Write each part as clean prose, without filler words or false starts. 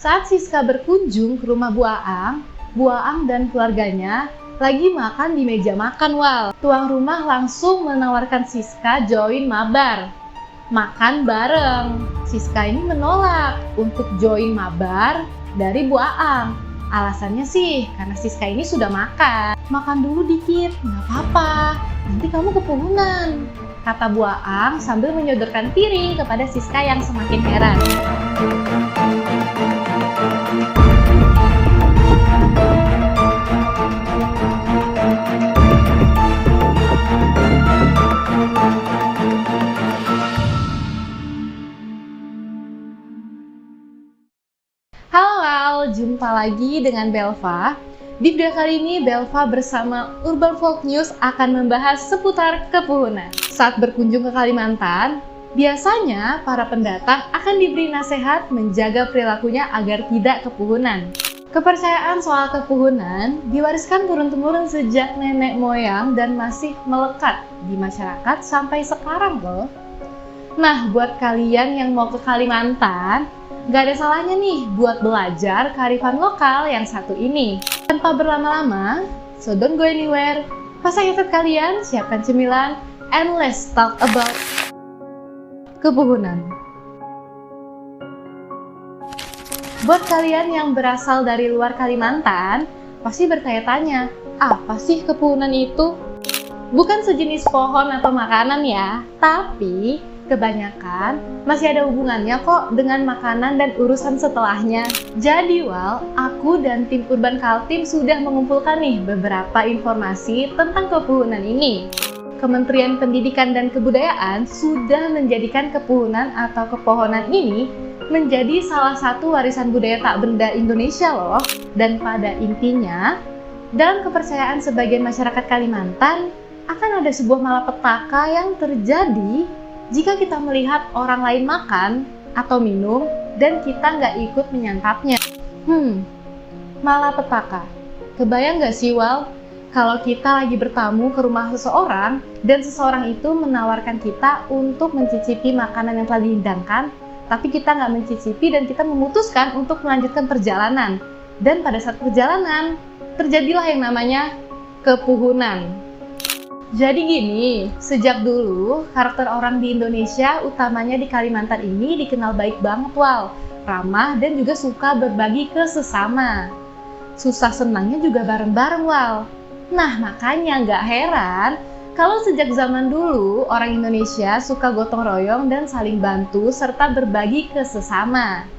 Saat Siska berkunjung ke rumah Bu Aang dan keluarganya lagi makan di meja makan, Wal. Tuan rumah langsung menawarkan Siska join mabar, makan bareng. Siska ini menolak untuk join mabar dari Bu Aang. Alasannya sih karena Siska ini sudah makan. Makan dulu dikit, nggak apa-apa, nanti kamu kepunuhan, kata Bu Aang sambil menyodorkan piring kepada Siska yang semakin heran. Halo, jumpa lagi dengan Belva. Di video kali ini, Belva bersama Urban Folk News akan membahas seputar kepuhunan. Saat berkunjung ke Kalimantan, biasanya para pendatang akan diberi nasihat menjaga perilakunya agar tidak kepuhunan. Kepercayaan soal kepuhunan diwariskan turun-temurun sejak nenek moyang dan masih melekat di masyarakat sampai sekarang loh. Nah, buat kalian yang mau ke Kalimantan, gak ada salahnya nih buat belajar kearifan lokal yang satu ini. Tanpa berlama-lama, so don't go anywhere. Pasang headset kalian, siapkan cemilan, and let's talk about kepuhunan. Buat kalian yang berasal dari luar Kalimantan, pasti bertanya-tanya, apa sih kepuhunan itu? Bukan sejenis pohon atau makanan ya, tapi kebanyakan masih ada hubungannya kok dengan makanan dan urusan setelahnya. Jadi Wal, aku dan tim Urban Kaltim sudah mengumpulkan nih beberapa informasi tentang kepuhunan ini. Kementerian Pendidikan dan Kebudayaan sudah menjadikan kepuhunan atau kepohonan ini menjadi salah satu warisan budaya tak benda Indonesia loh. Dan pada intinya, dalam kepercayaan sebagian masyarakat Kalimantan, akan ada sebuah malapetaka yang terjadi jika kita melihat orang lain makan atau minum dan kita nggak ikut menyantapnya. Malapetaka. Kebayang nggak sih, Wal? Kalau kita lagi bertamu ke rumah seseorang dan seseorang itu menawarkan kita untuk mencicipi makanan yang telah dihidangkan, tapi kita nggak mencicipi dan kita memutuskan untuk melanjutkan perjalanan. Dan pada saat perjalanan, terjadilah yang namanya kepuhunan. Jadi gini, sejak dulu karakter orang di Indonesia, utamanya di Kalimantan ini dikenal baik banget, Wal. Ramah dan juga suka berbagi ke sesama. Susah senangnya juga bareng-bareng, Wal. Nah, makanya nggak heran kalau sejak zaman dulu orang Indonesia suka gotong royong dan saling bantu serta berbagi ke sesama.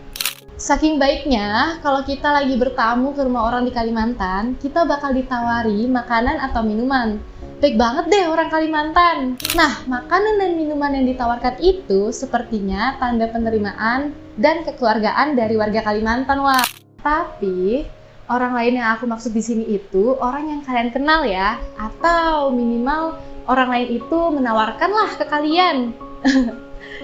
Saking baiknya, kalau kita lagi bertamu ke rumah orang di Kalimantan, kita bakal ditawari makanan atau minuman. Baik banget deh orang Kalimantan. Nah, makanan dan minuman yang ditawarkan itu sepertinya tanda penerimaan dan kekeluargaan dari warga Kalimantan, Wah. Tapi, orang lain yang aku maksud di sini itu orang yang kalian kenal ya, atau minimal orang lain itu menawarkanlah ke kalian.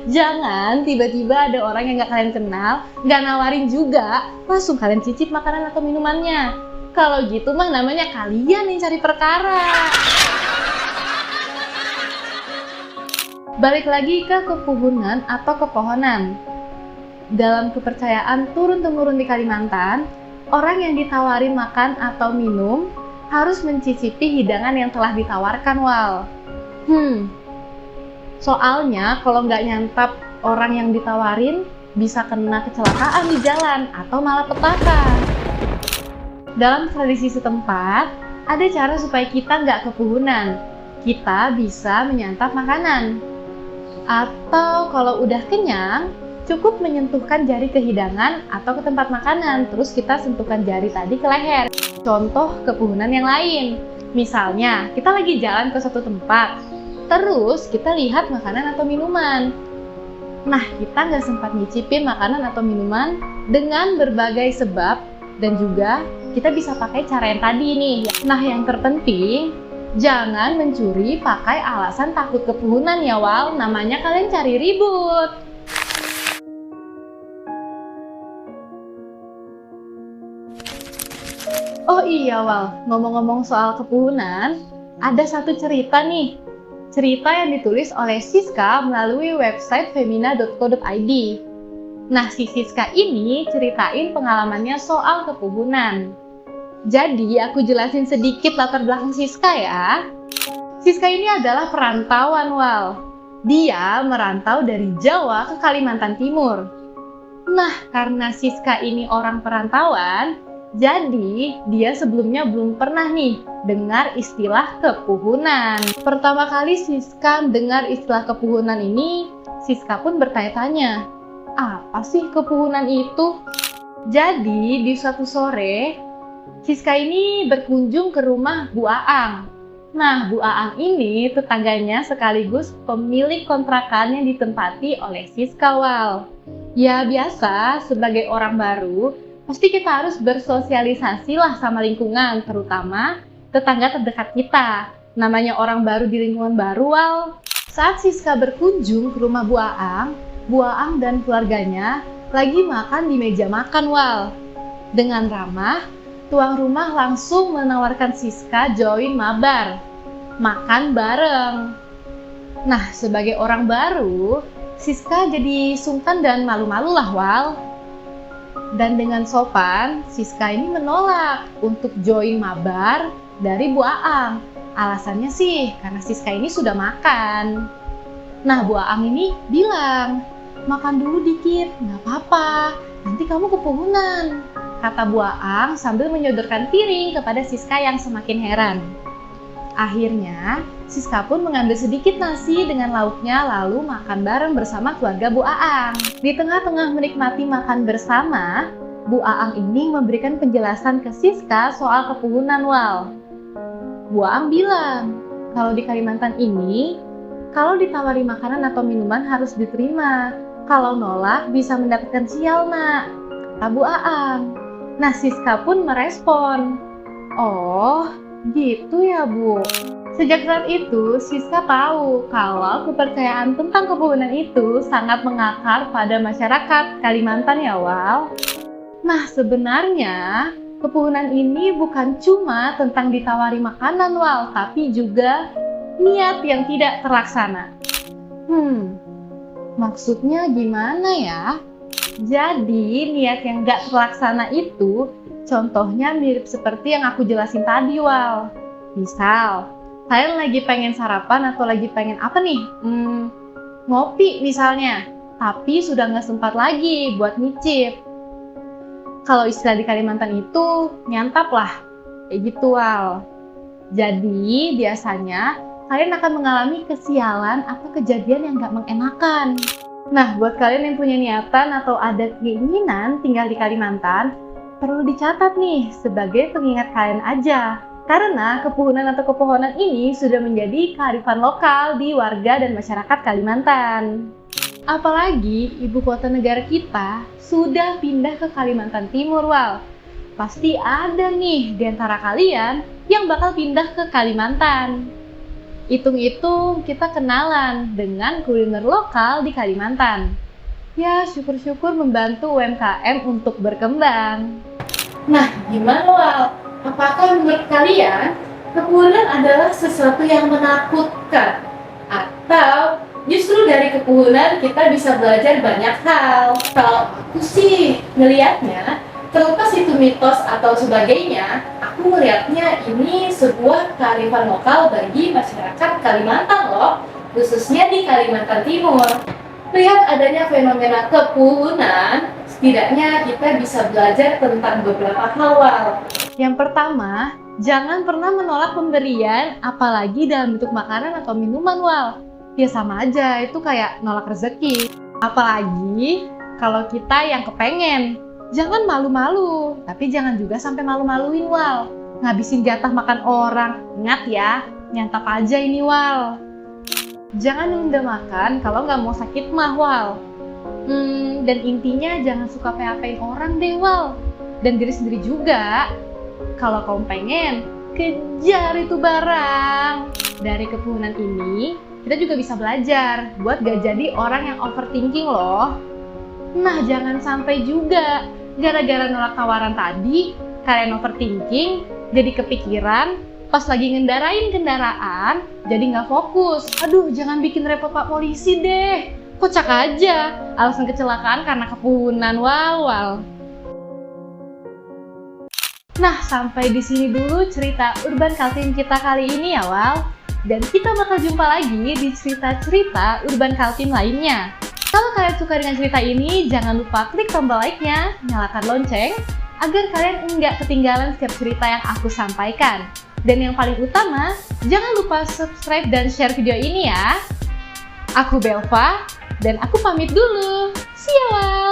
Jangan tiba-tiba ada orang yang gak kalian kenal, gak nawarin juga, langsung kalian cicip makanan atau minumannya. Kalau gitu mah namanya kalian yang cari perkara. Balik lagi ke kepuhunan atau kepohonan. Dalam kepercayaan turun-temurun di Kalimantan, orang yang ditawarin makan atau minum harus mencicipi hidangan yang telah ditawarkan, Wal. Soalnya kalau nggak nyantap orang yang ditawarin, bisa kena kecelakaan di jalan atau malapetaka. Dalam tradisi setempat, ada cara supaya kita nggak kepuhunan. Kita bisa menyantap makanan. Atau kalau udah kenyang, cukup menyentuhkan jari ke hidangan atau ke tempat makanan, terus kita sentuhkan jari tadi ke leher. Contoh kepuhunan yang lain, misalnya kita lagi jalan ke suatu tempat, terus kita lihat makanan atau minuman. Nah, kita nggak sempat nyicipin makanan atau minuman dengan berbagai sebab, dan juga kita bisa pakai cara yang tadi nih. Nah, yang terpenting, jangan mencuri pakai alasan takut kepuhunan ya, Wal. Namanya kalian cari ribut. Oh iya, Wal. Ngomong-ngomong soal kepuhunan, ada satu cerita nih. Cerita yang ditulis oleh Siska melalui website femina.co.id. Nah, si Siska ini ceritain pengalamannya soal kepuhunan. Jadi, aku jelasin sedikit latar belakang Siska ya. Siska ini adalah perantauan, Wal. Dia merantau dari Jawa ke Kalimantan Timur. Nah, karena Siska ini orang perantauan, jadi dia sebelumnya belum pernah nih dengar istilah kepuhunan. Pertama kali Siska dengar istilah kepuhunan ini, Siska pun bertanya-tanya, apa sih kepuhunan itu? Jadi di suatu sore, Siska ini berkunjung ke rumah Bu Aang. Nah, Bu Aang ini tetangganya sekaligus pemilik kontrakan yang ditempati oleh Siska, Wal. Ya biasa, sebagai orang baru, pasti kita harus bersosialisasi lah sama lingkungan, terutama tetangga terdekat kita. Namanya orang baru di lingkungan baru, Wal. Saat Siska berkunjung ke rumah Bu Aang dan keluarganya lagi makan di meja makan, Wal. Dengan ramah, tuan rumah langsung menawarkan Siska join mabar, makan bareng. Nah, sebagai orang baru, Siska jadi sungkan dan malu-malu lah, Wal. Dan dengan sopan, Siska ini menolak untuk join mabar dari Bu Aang. Alasannya sih karena Siska ini sudah makan. Nah, Bu Aang ini bilang, makan dulu dikit, nggak apa-apa, nanti kamu kepuhunan, kata Bu Aang sambil menyodorkan piring kepada Siska yang semakin heran. Akhirnya, Siska pun mengambil sedikit nasi dengan lauknya lalu makan bareng bersama keluarga Bu Aang. Di tengah-tengah menikmati makan bersama, Bu Aang ini memberikan penjelasan ke Siska soal kepuhunan, Wal. Bu Aang bilang, kalau di Kalimantan ini, kalau ditawari makanan atau minuman harus diterima. Kalau nolak bisa mendapatkan sial, nak, kata Bu Aang. Nah, Siska pun merespon, oh gitu ya, Bu. Sejak saat itu, Siska tahu kalau kepercayaan tentang kepuhunan itu sangat mengakar pada masyarakat Kalimantan ya, Wal. Nah, sebenarnya kepuhunan ini bukan cuma tentang ditawari makanan, Wal, tapi juga niat yang tidak terlaksana. Maksudnya gimana ya? Jadi niat yang gak terlaksana itu contohnya mirip seperti yang aku jelasin tadi, Wal. Misal, kalian lagi pengen sarapan atau lagi pengen apa nih? Ngopi misalnya, tapi sudah gak sempat lagi buat nyicip. Kalau istilah di Kalimantan itu nyantap lah, kayak gitu, Wal. Jadi biasanya kalian akan mengalami kesialan atau kejadian yang gak mengenakan. Nah, buat kalian yang punya niatan atau ada keinginan tinggal di Kalimantan, perlu dicatat nih sebagai pengingat kalian aja. Karena kepuhunan atau kepohonan ini sudah menjadi kearifan lokal di warga dan masyarakat Kalimantan. Apalagi ibu kota negara kita sudah pindah ke Kalimantan Timur, Wal. Pasti ada nih di antara kalian yang bakal pindah ke Kalimantan. Hitung-hitung kita kenalan dengan kuliner lokal di Kalimantan. Ya, syukur-syukur membantu UMKM untuk berkembang. Nah, gimana, Wal? Apakah menurut kalian kepuhunan adalah sesuatu yang menakutkan? Atau justru dari kepuhunan kita bisa belajar banyak hal? Kalau aku sih ngelihatnya, terlepas itu mitos atau sebagainya, aku melihatnya ini sebuah kearifan lokal bagi masyarakat Kalimantan loh, khususnya di Kalimantan Timur. Lihat adanya fenomena kepuhunan, setidaknya kita bisa belajar tentang beberapa hal, Wal. Yang pertama, jangan pernah menolak pemberian, apalagi dalam bentuk makanan atau minuman, Wal. Ya sama aja, itu kayak nolak rezeki. Apalagi kalau kita yang kepengen. Jangan malu-malu, tapi jangan juga sampai malu-maluin, Wal. Ngabisin jatah makan orang. Ingat ya, nyantap aja ini, Wal. Jangan nunda makan kalau nggak mau sakit mah, Wal. Dan intinya jangan suka PHP-in orang deh, Wal. Dan diri sendiri juga. Kalau kamu pengen, kejar itu barang. Dari kepuhunan ini, kita juga bisa belajar buat gak jadi orang yang overthinking loh. Nah, jangan sampai juga gara-gara nolak tawaran tadi, kalian overthinking, jadi kepikiran, pas lagi ngendarain kendaraan, jadi nggak fokus. Aduh, jangan bikin repot Pak Polisi deh. Kocak aja, alasan kecelakaan karena kepunan, wal. Nah, sampai di sini dulu cerita Urban Kaltim kita kali ini ya, Wal. Dan kita bakal jumpa lagi di cerita-cerita Urban Kaltim lainnya. Kalau kalian suka dengan cerita ini, jangan lupa klik tombol like-nya, nyalakan lonceng, agar kalian nggak ketinggalan setiap cerita yang aku sampaikan. Dan yang paling utama, jangan lupa subscribe dan share video ini ya. Aku Belva, dan aku pamit dulu. See ya, Wal!